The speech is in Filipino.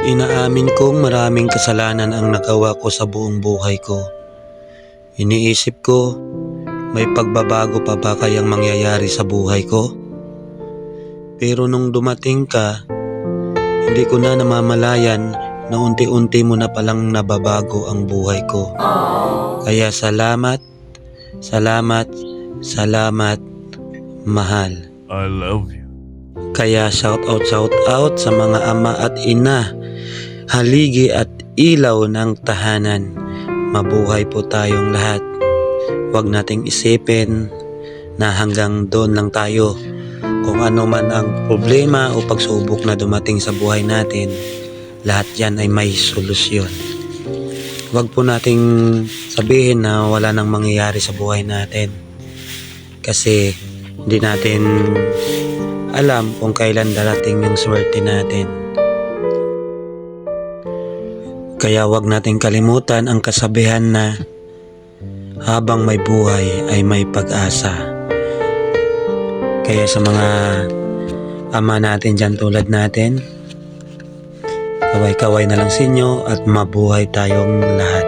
Inaamin kong maraming kasalanan ang nagawa ko sa buong buhay ko. Iniisip ko, may pagbabago pa ba kayang mangyayari sa buhay ko? Pero nung dumating ka, hindi ko na namamalayan na unti-unti mo na palang nababago ang buhay ko. Kaya salamat, salamat, salamat, mahal. I love you. Kaya shout out sa mga ama at ina, haligi at ilaw ng tahanan. Mabuhay po tayong lahat. Huwag nating isipin na hanggang doon lang tayo. Kung ano man ang problema o pagsubok na dumating sa buhay natin, lahat yan ay may solusyon. Huwag po nating sabihin na wala nang mangyayari sa buhay natin. Kasi hindi natin alam kung kailan darating yung swerte natin. Kaya wag nating kalimutan ang kasabihan na habang may buhay ay may pag-asa. Kaya sa mga ama natin dyan tulad natin, kaway-kaway na lang sa inyo at mabuhay tayong lahat.